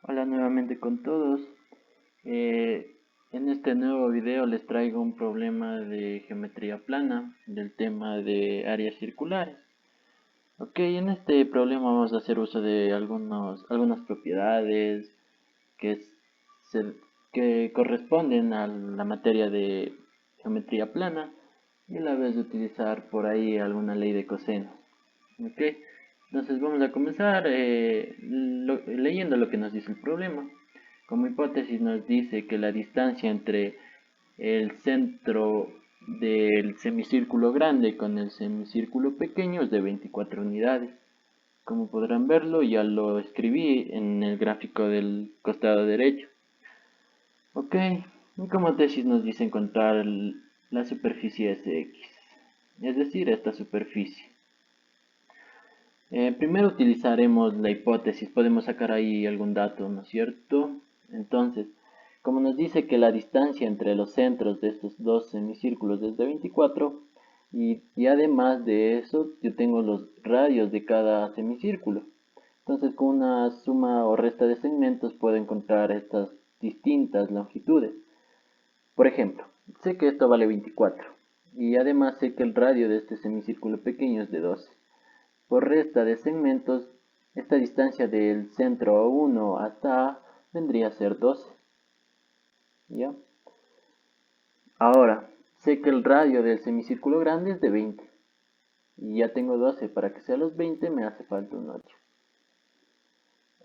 Hola nuevamente con todos. Eh, en este nuevo video les traigo un problema de geometría plana del tema de áreas circulares. Ok, en este problema vamos a hacer uso de algunas propiedades que, se- que corresponden a la materia de geometría plana y a la vez utilizar por ahí alguna ley de coseno. Ok, entonces vamos a comenzar leyendo lo que nos dice el problema. Como hipótesis nos dice que la distancia entre el centro del semicírculo grande con el semicírculo pequeño es de 24 unidades. Como podrán verlo, ya lo escribí en el gráfico del costado derecho. Ok, y como tesis nos dice encontrar la superficie SX, es decir, esta superficie. Primero utilizaremos la hipótesis, podemos sacar ahí algún dato, ¿no es cierto? Entonces, como nos dice que la distancia entre los centros de estos dos semicírculos es de 24, y además de eso, yo tengo los radios de cada semicírculo. Entonces, con una suma o resta de segmentos puedo encontrar estas distintas longitudes. Por ejemplo, sé que esto vale 24, y además sé que el radio de este semicírculo pequeño es de 12. Por resta de segmentos, esta distancia del centro 1 hasta A vendría a ser 12. ¿Ya? Ahora, sé que el radio del semicírculo grande es de 20. Y ya tengo 12. Para que sea los 20 me hace falta un 8.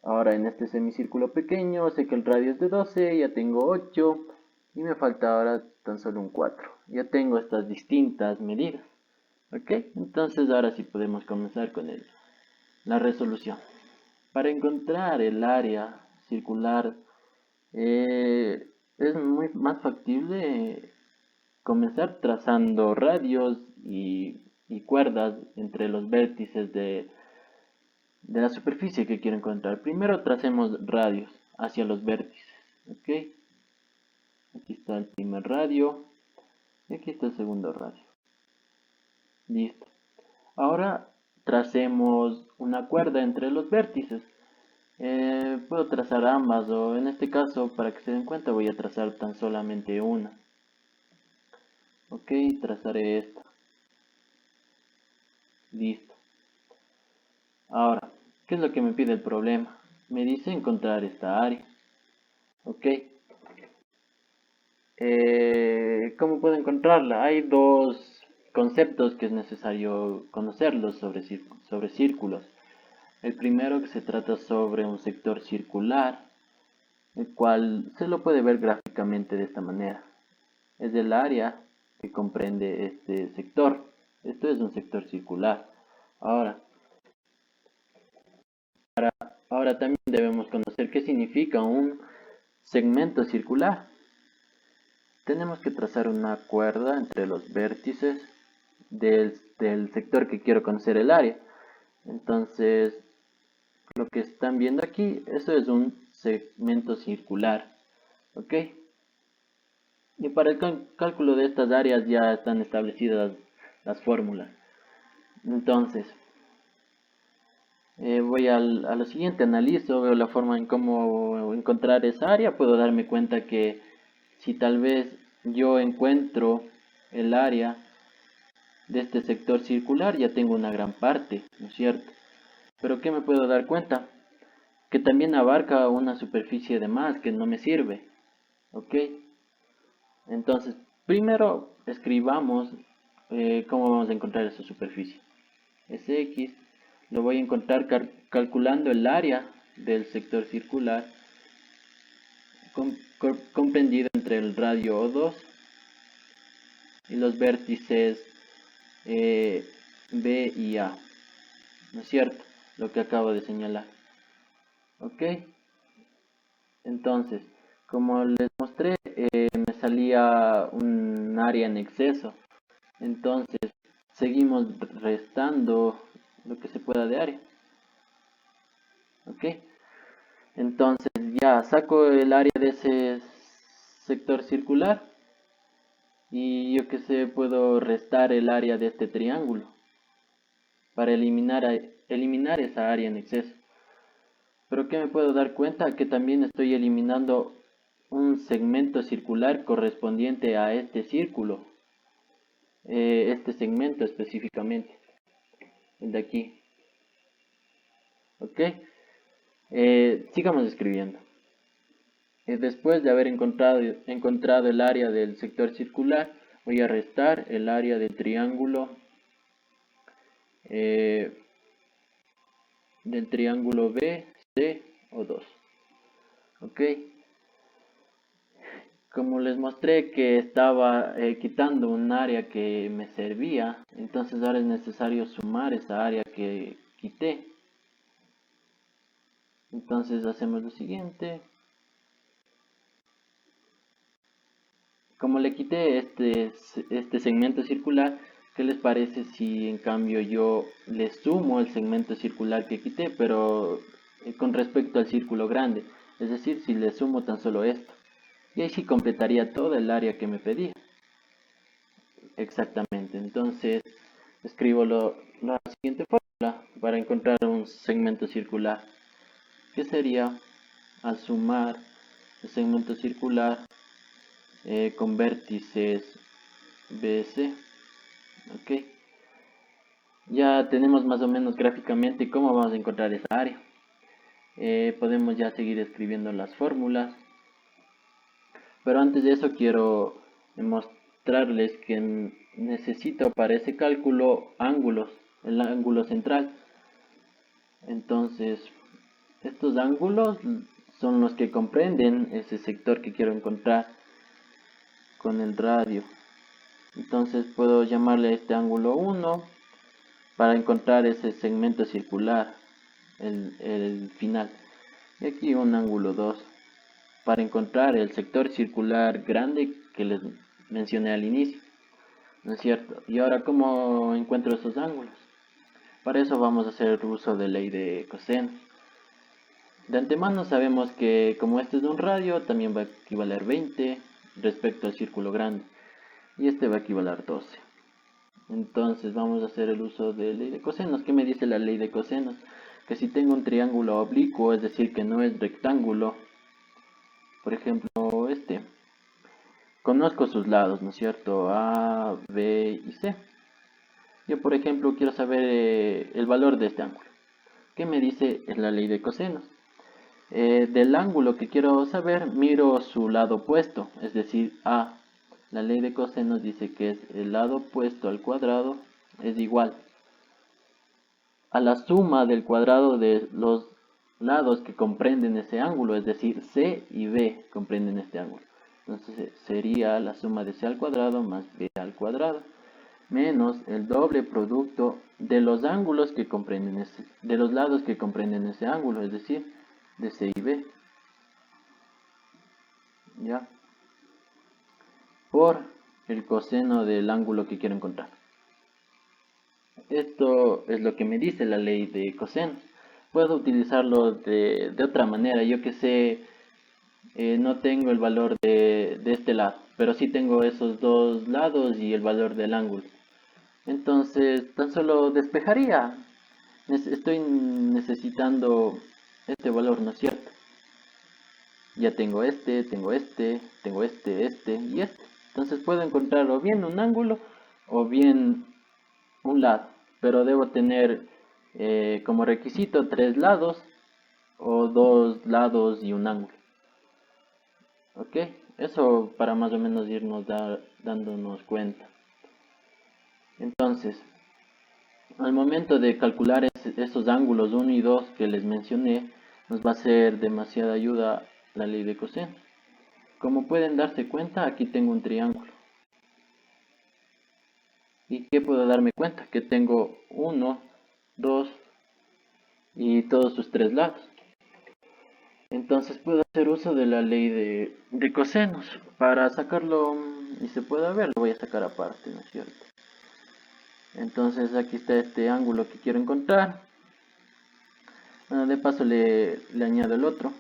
Ahora, en este semicírculo pequeño, sé que el radio es de 12. Ya tengo 8. Y me falta ahora tan solo un 4. Ya tengo estas distintas medidas. ¿Ok? Entonces ahora sí podemos comenzar con la resolución. Para encontrar el área circular es muy más factible comenzar trazando radios y cuerdas entre los vértices de la superficie que quiero encontrar. Primero tracemos radios hacia los vértices. ¿Ok? Aquí está el primer radio y aquí está el segundo radio. Listo. Ahora tracemos una cuerda entre los vértices. Puedo trazar ambas, o en este caso, para que se den cuenta, voy a trazar tan solamente una. Ok, trazaré esta. Listo. Ahora, ¿qué es lo que me pide el problema? Me dice encontrar esta área. Ok. ¿Cómo puedo encontrarla? Hay dos conceptos que es necesario conocerlos sobre círculos. El primero que se trata sobre un sector circular, el cual se lo puede ver gráficamente de esta manera. Es el área que comprende este sector. Esto es un sector circular. Ahora, ahora también debemos conocer qué significa un segmento circular. Tenemos que trazar una cuerda entre los vértices del sector que quiero conocer el área. Entonces, lo que están viendo aquí, eso es un segmento circular. ¿Ok? Y para el cálculo de estas áreas ya están establecidas las fórmulas. Entonces, voy a lo siguiente, analizo, veo la forma en cómo encontrar esa área, puedo darme cuenta que si tal vez yo encuentro el área de este sector circular, ya tengo una gran parte, ¿no es cierto? Pero ¿qué me puedo dar cuenta? Que también abarca una superficie de más que no me sirve, ¿ok? Entonces, primero escribamos cómo vamos a encontrar esa superficie. Sx lo voy a encontrar calculando el área del sector circular comprendido entre el radio O2 y los vértices B y A, ¿no es cierto? Lo que acabo de señalar. ¿Ok? Entonces, como les mostré, me salía un área en exceso. Entonces, seguimos restando lo que se pueda de área. ¿Ok? Entonces ya saco el área de ese sector circular y yo que sé puedo restar el área de este triángulo para eliminar esa área en exceso. Pero ¿qué me puedo dar cuenta? Que también estoy eliminando un segmento circular correspondiente a este círculo, este segmento específicamente, el de aquí. ¿Ok? Sigamos escribiendo. Después de haber encontrado el área del sector circular, voy a restar el área del triángulo eh, BC o 2. Ok, como les mostré que estaba quitando un área que me servía, entonces ahora es necesario sumar esa área que quité. Entonces hacemos lo siguiente. Como le quité este segmento circular, ¿qué les parece si en cambio yo le sumo el segmento circular que quité, pero con respecto al círculo grande? Es decir, si le sumo tan solo esto. Y ahí sí completaría toda el área que me pedía. Exactamente. Entonces, escribo la siguiente fórmula para encontrar un segmento circular, que sería al sumar el segmento circular con vértices BC. Ok, ya tenemos más o menos gráficamente cómo vamos a encontrar esa área. Podemos ya seguir escribiendo las fórmulas, pero antes de eso quiero mostrarles que necesito para ese cálculo ángulos, el ángulo central. Entonces, estos ángulos son los que comprenden ese sector que quiero encontrar con el radio. Entonces puedo llamarle a este ángulo 1 para encontrar ese segmento circular, el final. Y aquí un ángulo 2 para encontrar el sector circular grande que les mencioné al inicio. ¿No es cierto? Y ahora, ¿cómo encuentro esos ángulos? Para eso vamos a hacer uso de ley de coseno. De antemano sabemos que como este es de un radio, también va a equivaler 20 respecto al círculo grande. Y este va a equivaler 12. Entonces vamos a hacer el uso de ley de cosenos. ¿Qué me dice la ley de cosenos? Que si tengo un triángulo oblicuo, es decir, que no es rectángulo, por ejemplo este, conozco sus lados, ¿no es cierto? A, B y C. Yo, por ejemplo, quiero saber el valor de este ángulo. ¿Qué me dice? Es la ley de cosenos. Del ángulo que quiero saber, miro su lado opuesto, es decir, A. La ley de cosenos dice que es el lado opuesto al cuadrado es igual a la suma del cuadrado de los lados que comprenden ese ángulo, es decir, C y B comprenden este ángulo. Entonces sería la suma de C al cuadrado más B al cuadrado menos el doble producto de los ángulos que comprenden de los lados que comprenden ese ángulo, es decir, de C y B. ¿Ya? Por el coseno del ángulo que quiero encontrar. Esto es lo que me dice la ley de cosenos. Puedo utilizarlo de otra manera. Yo que sé, no tengo el valor de este lado, pero sí tengo esos dos lados y el valor del ángulo. Entonces, tan solo despejaría. Estoy necesitando este valor, ¿no es cierto? Ya tengo este, tengo este, tengo este y este. Entonces puedo encontrar o bien un ángulo o bien un lado, pero debo tener como requisito 3 lados o 2 lados y un ángulo. Ok, eso para más o menos irnos dándonos cuenta. Entonces, al momento de calcular esos ángulos 1 y 2 que les mencioné, nos va a ser demasiada ayuda la ley de coseno. Como pueden darse cuenta, aquí tengo un triángulo. ¿Y qué puedo darme cuenta? Que tengo 1, 2 y todos sus 3 lados. Entonces puedo hacer uso de la ley de cosenos. Para sacarlo y se pueda ver, lo voy a sacar aparte, ¿no es cierto? Entonces aquí está este ángulo que quiero encontrar. Bueno, de paso le añado el otro.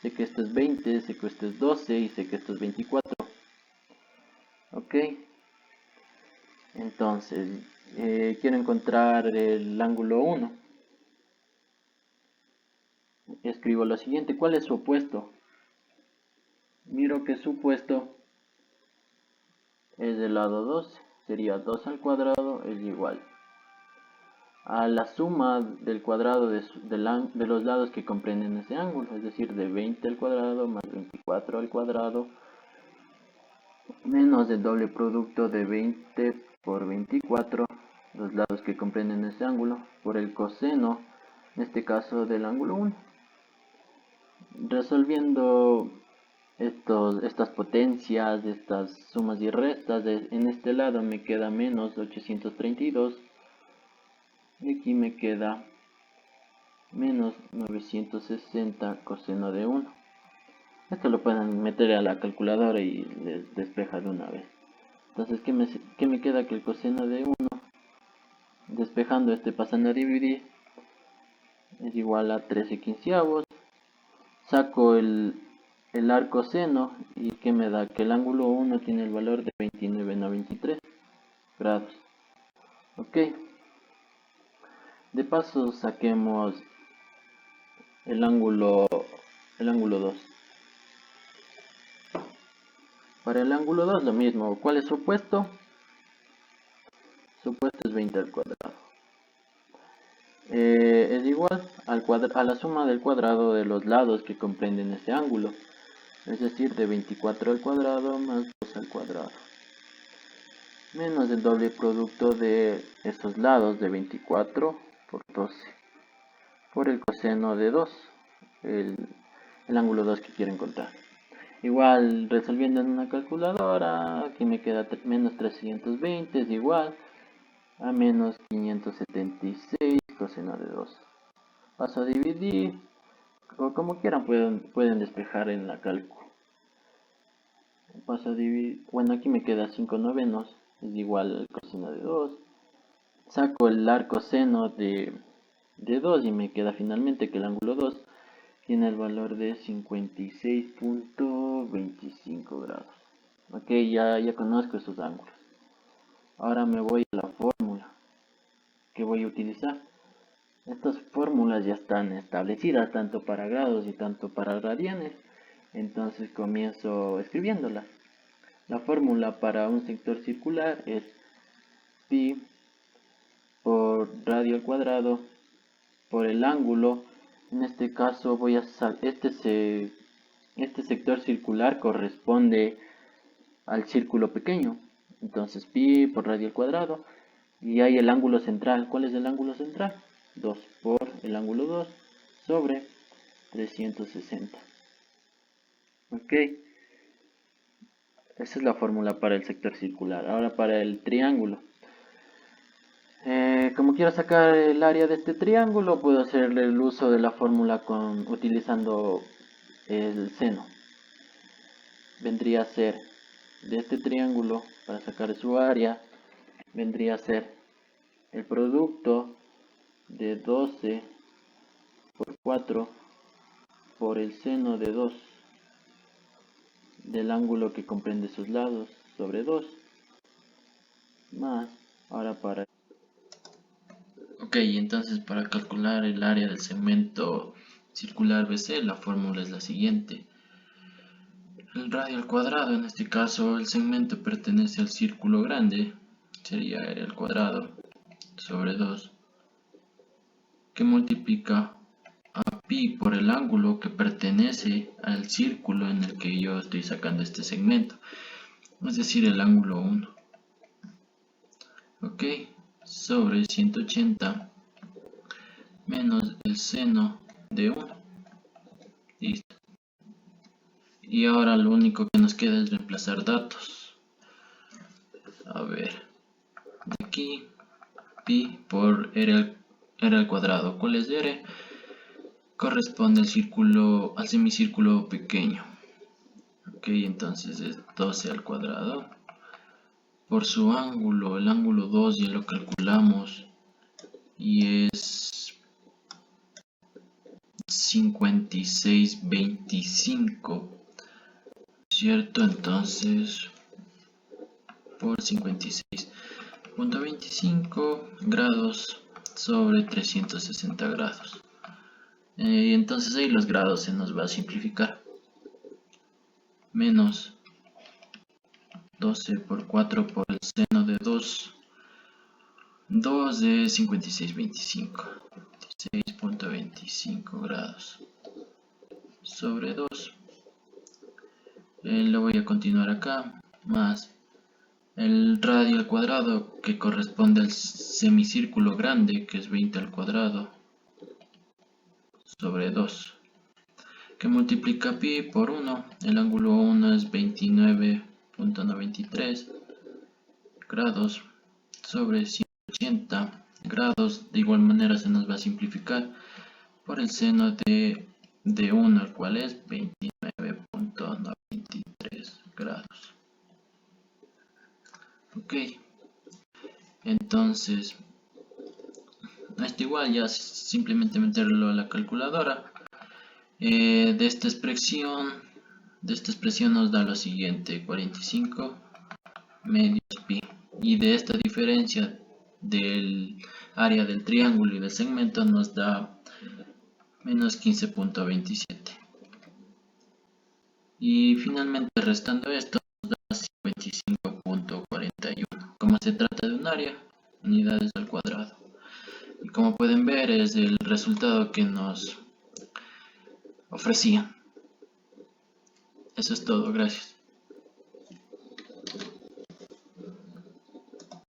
Sé que esto es 20, sé que esto es 12 y sé que esto es 24. Ok. Entonces, quiero encontrar el ángulo 1. escribo lo siguiente. ¿Cuál es su opuesto? Miro que su opuesto es del lado 12. Sería 2 al cuadrado es igual a la suma del cuadrado de los lados que comprenden ese ángulo. Es decir, de 20 al cuadrado más 24 al cuadrado menos el doble producto de 20 por 24, los lados que comprenden ese ángulo, por el coseno, en este caso del ángulo 1. Resolviendo estas potencias, estas sumas y restas, en este lado me queda menos 832 y aquí me queda menos 960 coseno de 1. Esto lo pueden meter a la calculadora y les despeja de una vez. Entonces, ¿qué me queda? Que el coseno de 1, despejando pasando a dividir, es igual a 13 quinceavos. Saco el arcoseno y ¿qué me da? Que el ángulo 1 tiene el valor de 29,93 grados. Ok. De paso saquemos el ángulo 2. Para el ángulo 2 lo mismo. ¿Cuál es su opuesto? Su opuesto es 20 al cuadrado. Es igual a la suma del cuadrado de los lados que comprenden este ángulo. Es decir, de 24 al cuadrado más 2 al cuadrado. Menos el doble producto de estos lados de 24 por 12. Por el coseno de 2. El ángulo 2 que quiero encontrar. Igual resolviendo en una calculadora, aquí me queda menos 320 es igual a menos 576 coseno de 2. Paso a dividir, o como quieran pueden despejar en la cálculo. Paso a dividir, bueno, aquí me queda 5 novenos es igual al coseno de 2. Saco el arcoseno de 2 y me queda finalmente que el ángulo 2 tiene el valor de 56,25 grados. Ok, ya conozco estos ángulos. Ahora me voy a la fórmula que voy a utilizar. Estas fórmulas ya están establecidas tanto para grados y tanto para radianes. Entonces comienzo escribiéndolas. La fórmula para un sector circular es pi por radio al cuadrado por el ángulo. En este caso voy a este sector circular corresponde al círculo pequeño. Entonces pi por radio al cuadrado. Y hay el ángulo central. ¿Cuál es el ángulo central? 2 por el ángulo 2 sobre 360. Ok. Esa es la fórmula para el sector circular. Ahora para el triángulo. Como quiero sacar el área de este triángulo, puedo hacerle el uso de la fórmula utilizando el seno. Vendría a ser de este triángulo, para sacar su área, vendría a ser el producto de 12 por 4 por el seno de 2 del ángulo que comprende sus lados sobre 2 más, ahora para... Ok, entonces para calcular el área del segmento circular BC, la fórmula es la siguiente. El radio al cuadrado, en este caso el segmento pertenece al círculo grande, sería área al cuadrado sobre 2, que multiplica a pi por el ángulo que pertenece al círculo en el que yo estoy sacando este segmento, es decir, el ángulo 1. Ok, sobre 180 menos el seno de 1. Listo. Y ahora lo único que nos queda es reemplazar datos. A ver, de aquí pi por r al cuadrado. ¿Cuál es r? Corresponde al semicírculo pequeño. Ok, entonces es 12 al cuadrado. Por su ángulo, el ángulo 2 ya lo calculamos y es 56,25, ¿cierto? Entonces por 56,25 grados sobre 360 grados. Y entonces ahí los grados se nos va a simplificar. Menos 12 por 4 por el seno de 2. 2 de 56.25. 6.25 grados sobre 2. Lo voy a continuar acá. Más el radio al cuadrado, que corresponde al semicírculo grande, que es 20 al cuadrado, sobre 2, que multiplica pi por 1. El ángulo 1 es 29.93 grados sobre 180 grados. De igual manera se nos va a simplificar por el seno de 1, el cual es 29.93 grados. Ok, entonces esto igual ya simplemente meterlo a la calculadora. De esta expresión nos da lo siguiente: 45 medios pi, y de esta diferencia del área del triángulo y del segmento nos da menos 15.27, y finalmente restando esto nos da 55.41. como se trata de un área, unidades al cuadrado, y como pueden ver es el resultado que nos ofrecía. Eso es todo, gracias.